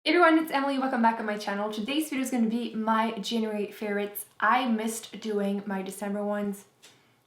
Hey everyone, it's Emily. Welcome back on my channel. Today's video is going to be my January favorites. I missed doing my December ones.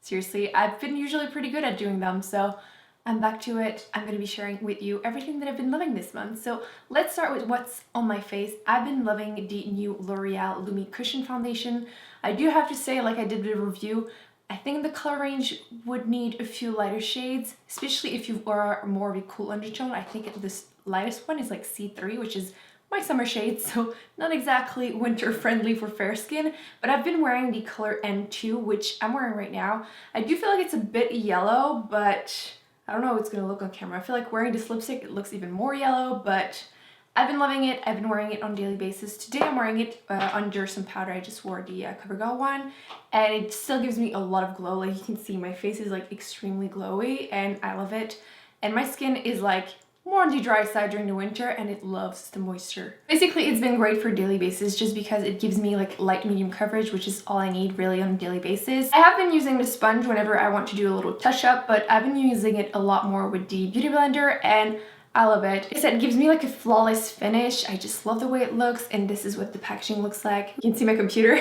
Seriously, I've been usually pretty good at doing them, so I'm back to it. I'm going to be sharing with you everything that I've been loving this month. So let's start with what's on my face. I've been loving the new L'Oreal Lumi Cushion Foundation. I do have to say, like I did with a review, I think the color range would need a few lighter shades, especially if you are more of a cool undertone. I think this lightest one is like C3, which is my summer shade, so not exactly winter friendly for fair skin, but I've been wearing the color M2, which I'm wearing right now. I do feel like it's a bit yellow, but I don't know how it's gonna look on camera. I feel like wearing this lipstick, it looks even more yellow, but I've been loving it. I've been wearing it on a daily basis. Today I'm wearing it under some powder. I just wore the CoverGirl one, and it still gives me a lot of glow. Like you can see, my face is like extremely glowy, and I love it. And my skin is like more on the dry side during the winter, and it loves the moisture. Basically, it's been great for a daily basis just because it gives me like light medium coverage, which is all I need really on a daily basis. I have been using the sponge whenever I want to do a little touch up, but I've been using it a lot more with the Beauty Blender, and I love it. Like I said, it gives me like a flawless finish. I just love the way it looks, and this is what the packaging looks like. You can see my computer,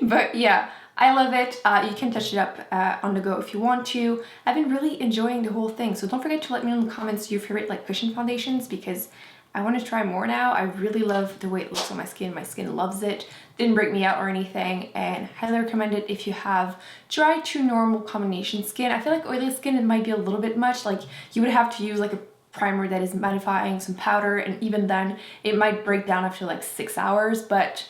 but yeah. I love it. You can touch it up on the go if you want to. I've been really enjoying the whole thing, so don't forget to let me know in the comments your favorite like cushion foundations, because I want to try more now. I really love the way it looks on my skin. My skin loves it. Didn't break me out or anything, and highly recommend it if you have dry to normal combination skin. I feel like oily skin, it might be a little bit much. Like you would have to use like a primer that is mattifying, some powder, and even then it might break down after like 6 hours, but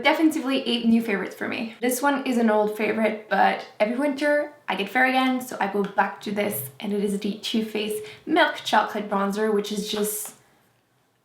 definitely 8 new favorites for me. This one is an old favorite, but every winter I get fair again, so I go back to this, and it is the Too Faced Milk Chocolate Bronzer, which is just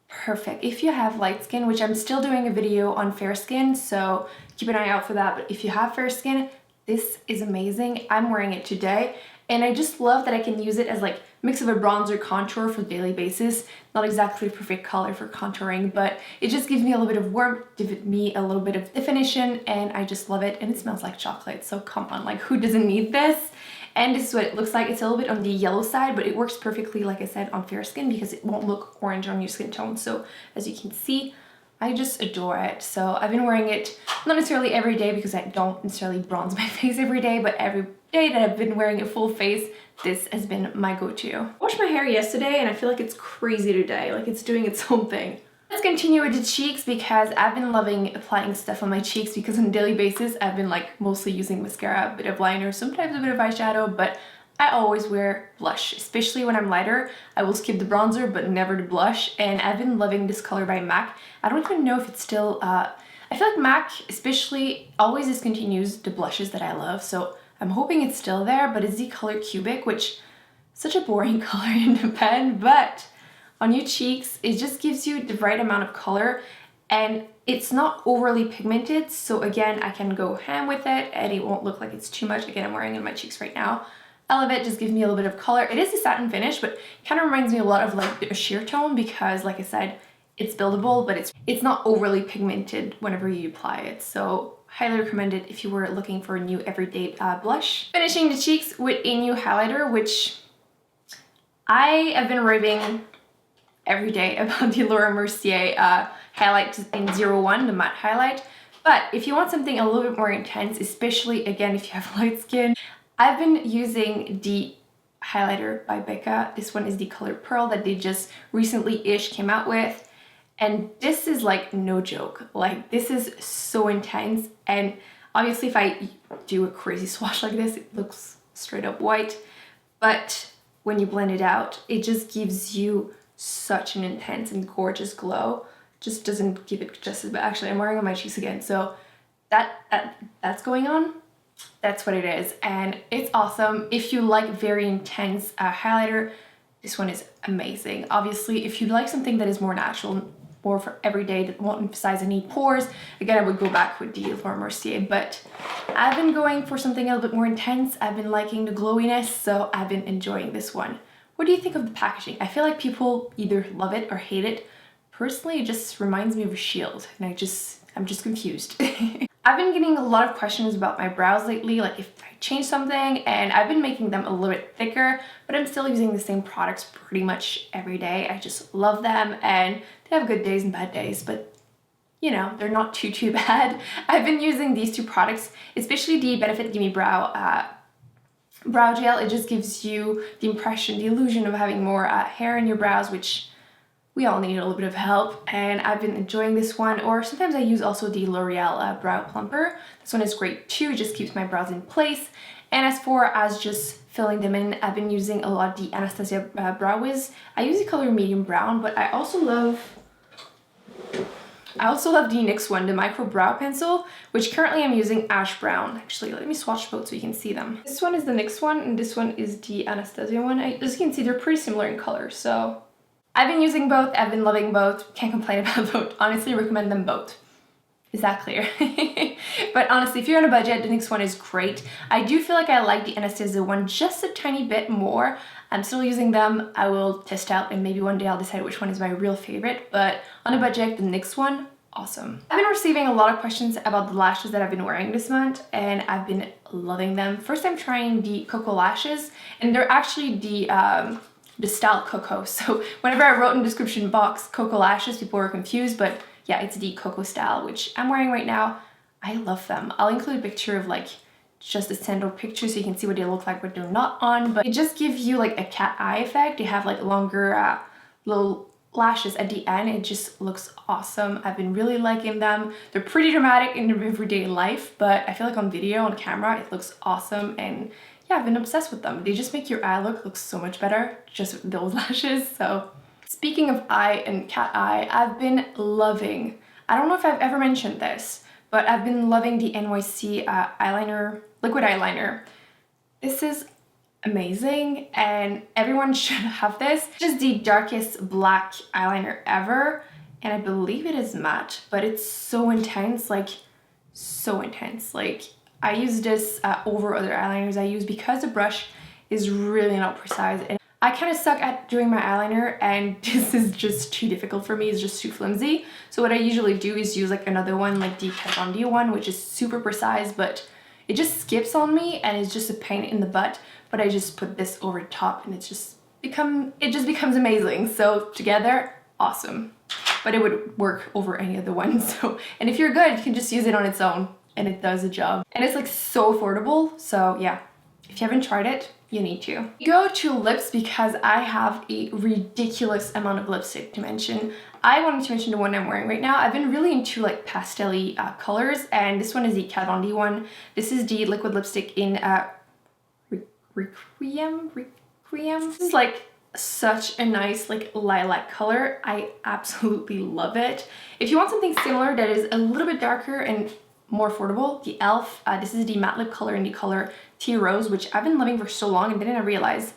perfect if you have light skin, which I'm still doing a video on fair skin, so keep an eye out for that. But if you have fair skin, this is amazing. I'm wearing it today, and I just love that I can use it as like mix of a bronzer contour for daily basis. Not exactly a perfect color for contouring, but it just gives me a little bit of warmth, give me a little bit of definition, and I just love it. And it smells like chocolate, so come on, like who doesn't need this? And this is what it looks like. It's a little bit on the yellow side, but it works perfectly, like I said, on fair skin because it won't look orange on your skin tone. So as you can see, I just adore it. So I've been wearing it not necessarily every day because I don't necessarily bronze my face every day, but every day that I've been wearing a full face, this has been my go-to. I washed my hair yesterday, and I feel like it's crazy today. Like it's doing its own thing. Let's continue with the cheeks, because I've been loving applying stuff on my cheeks, because on a daily basis I've been like mostly using mascara, a bit of liner, sometimes a bit of eyeshadow, but I always wear blush, especially when I'm lighter. I will skip the bronzer, but never the blush, and I've been loving this color by MAC. I don't even know if it's still, I feel like MAC especially always discontinues the blushes that I love, so I'm hoping it's still there, but it's the color Cubic, which is such a boring color in the pen, but on your cheeks, it just gives you the right amount of color, and it's not overly pigmented, so again, I can go ham with it, and it won't look like it's too much. Again, I'm wearing it on my cheeks right now. I love it, just gives me a little bit of color. It is a satin finish, but kind of reminds me a lot of like a sheer tone, because like I said, it's buildable, but it's not overly pigmented whenever you apply it, so highly recommend it if you were looking for a new everyday blush. Finishing the cheeks with a new highlighter, which I have been raving every day about the Laura Mercier highlight in 01, the matte highlight. But if you want something a little bit more intense, especially again if you have light skin, I've been using the highlighter by Becca. This one is the color Pearl that they just recently-ish came out with. And this is like no joke. Like this is so intense, and obviously if I do a crazy swatch like this, it looks straight up white, but when you blend it out, it just gives you such an intense and gorgeous glow. Just doesn't give it justice. But actually I'm wearing on my cheeks again, so that's going on. That's what it is, and it's awesome. If you like very intense highlighter, this one is amazing. Obviously if you like something that is more natural, more for everyday, that won't emphasize any pores, again I would go back with the Laura Mercier, but I've been going for something a little bit more intense. I've been liking the glowiness, so I've been enjoying this one. What do you think of the packaging? I feel like people either love it or hate it. Personally, it just reminds me of a shield, and I'm just confused. I've been getting a lot of questions about my brows lately, like if I change something, and I've been making them a little bit thicker, but I'm still using the same products pretty much every day. I just love them, and They have good days and bad days, but you know, they're not too bad. I've been using these two products, especially the Benefit Gimme Brow brow gel. It just gives you the impression, the illusion of having more hair in your brows, which we all need a little bit of help, and I've been enjoying this one. Or sometimes I use also the L'Oreal Brow Plumper. This one is great too, it just keeps my brows in place. And as far as just filling them in, I've been using a lot the Anastasia Brow Wiz. I use the color medium brown, but I also love the NYX one, the Micro Brow Pencil, which currently I'm using ash brown. Actually, let me swatch both so you can see them. This one is the NYX one, and this one is the Anastasia one. As you can see, they're pretty similar in color, so I've been using both, I've been loving both, can't complain about both. Honestly, recommend them both. Is that clear? But honestly, if you're on a budget, the NYX one is great. I do feel like I like the Anastasia one just a tiny bit more. I'm still using them. I will test out and maybe one day I'll decide which one is my real favorite. But on a budget, the NYX one, awesome. I've been receiving a lot of questions about the lashes that I've been wearing this month, and I've been loving them. First, I'm trying the Koko lashes, and they're actually the style Koko. So whenever I wrote in the description box Koko lashes, people were confused, but yeah, it's the Koko style, which I'm wearing right now. I love them. I'll include a picture of like just a standard picture so you can see what they look like when they're not on, but it just gives you like a cat eye effect. They have like longer little lashes at the end. It just looks awesome. I've been really liking them. They're pretty dramatic in their everyday life, but I feel like on video, on camera, it looks awesome. And yeah, I've been obsessed with them. They just make your eye look so much better, just with those lashes. So speaking of eye and cat eye, I've been loving, I don't know if I've ever mentioned this, but I've been loving the NYC eyeliner, liquid eyeliner. This is amazing and everyone should have this. Just the darkest black eyeliner ever, and I believe it is matte, but it's so intense, like so intense. Like I use this over other eyeliners I use because the brush is really not precise, and I kind of suck at doing my eyeliner, and this is just too difficult for me. It's just too flimsy. So what I usually do is use like another one, like the Kat Von D one, which is super precise, but it just skips on me and it's just a pain in the butt. But I just put this over top and it just becomes amazing. So together, awesome. But it would work over any other one. So, and if you're good, you can just use it on its own and it does the job. And it's like so affordable. So yeah, if you haven't tried it, you need to. Go to lips because I have a ridiculous amount of lipstick to mention. I wanted to mention the one I'm wearing right now. I've been really into like pastel-y colors, and this one is the Kat Von D one. This is the liquid lipstick in Requiem. This is like such a nice like lilac color. I absolutely love it. If you want something similar that is a little bit darker and more affordable, the e.l.f. This is the matte lip color in the color Tea Rose, which I've been loving for so long, and then I realized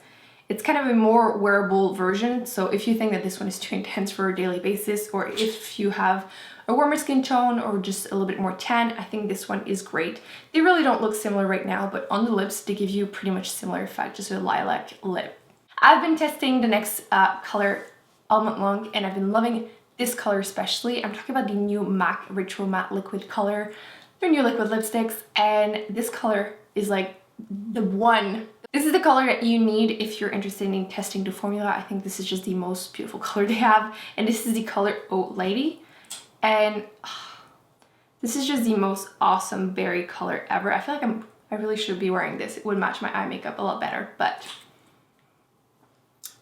it's kind of a more wearable version. So if you think that this one is too intense for a daily basis, or if you have a warmer skin tone or just a little bit more tan, I think this one is great. They really don't look similar right now, but on the lips they give you pretty much similar effect, just a lilac lip. I've been testing the NYX color all month long, and I've been loving this color especially. I'm talking about the new MAC Retro Matte Liquid color. They're new liquid lipsticks, and this color is like the one. This is the color that you need if you're interested in testing the formula. I think this is just the most beautiful color they have, and this is the color Oat Lady, and this is just the most awesome berry color ever. I feel like I really should be wearing this. It would match my eye makeup a lot better, but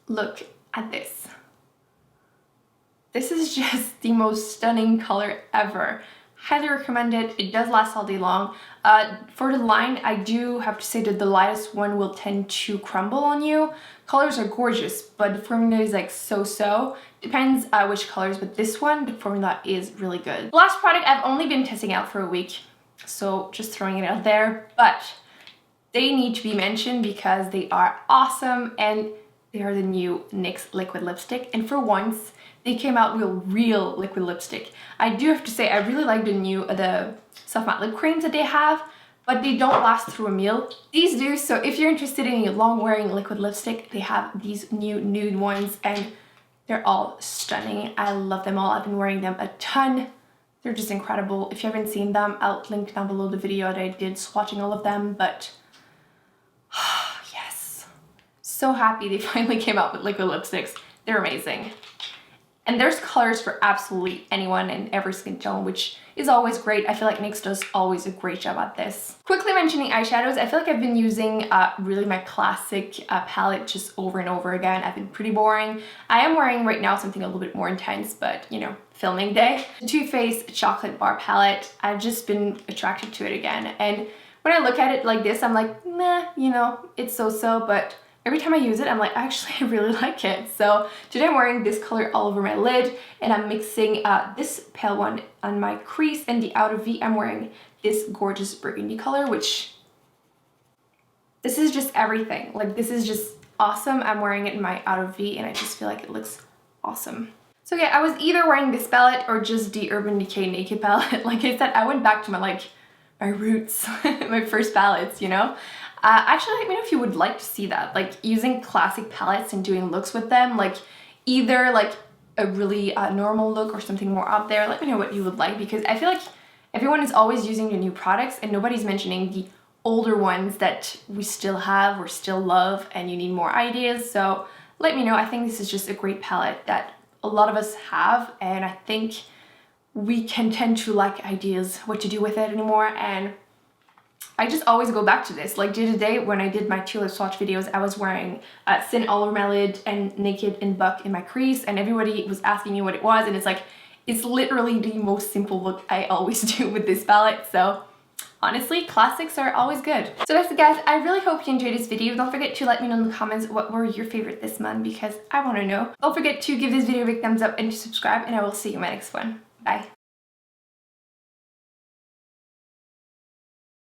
look at this. This is just the most stunning color ever. Highly recommend it. It does last all day long. For the line, I do have to say that the lightest one will tend to crumble on you. Colors are gorgeous, but the formula is like so-so. Depends which colors, but this one, the formula is really good. The last product I've only been testing out for a week, so just throwing it out there, but they need to be mentioned because they are awesome, and they are the new NYX Liquid Lipstick, and for once, they came out with real liquid lipstick. I do have to say I really like the soft matte lip creams that they have, but they don't last through a meal. These do, so if you're interested in a long wearing liquid lipstick, they have these new nude ones, and they're all stunning. I love them all. I've been wearing them a ton. They're just incredible. If you haven't seen them, I'll link down below the video that I did swatching all of them, but yes. So happy they finally came out with liquid lipsticks. They're amazing. And there's colors for absolutely anyone and every skin tone, which is always great. I feel like NYX does always a great job at this. Quickly mentioning eyeshadows, I feel like I've been using really my classic palette just over and over again. I've been pretty boring. I am wearing right now something a little bit more intense, but you know, filming day. The Too Faced Chocolate Bar Palette, I've just been attracted to it again. And when I look at it like this, I'm like, meh, you know, it's so-so, but every time I use it, I'm like, actually, I really like it. So today I'm wearing this color all over my lid, and I'm mixing this pale one on my crease, and the outer V, I'm wearing this gorgeous burgundy color, which this is just everything. Like, this is just awesome. I'm wearing it in my outer V, and I just feel like it looks awesome. So yeah, I was either wearing this palette or just the Urban Decay Naked palette. Like I said, I went back to my roots, my first palettes, you know? Actually, let me know if you would like to see that, like using classic palettes and doing looks with them, like either like a really normal look or something more out there. Let me know what you would like, because I feel like everyone is always using the new products and nobody's mentioning the older ones that we still have or still love, and you need more ideas. So let me know. I think this is just a great palette that a lot of us have, and I think we can tend to lack ideas what to do with it anymore, and I just always go back to this. Like the other day when I did my 2 lip swatch videos, I was wearing Sin all over my lid and Naked and Buck in my crease, and everybody was asking me what it was, and it's like, it's literally the most simple look I always do with this palette. So honestly, classics are always good. So that's it, guys. I really hope you enjoyed this video. Don't forget to let me know in the comments what were your favorite this month, because I want to know. Don't forget to give this video a big thumbs up and to subscribe, and I will see you in my next one. Bye.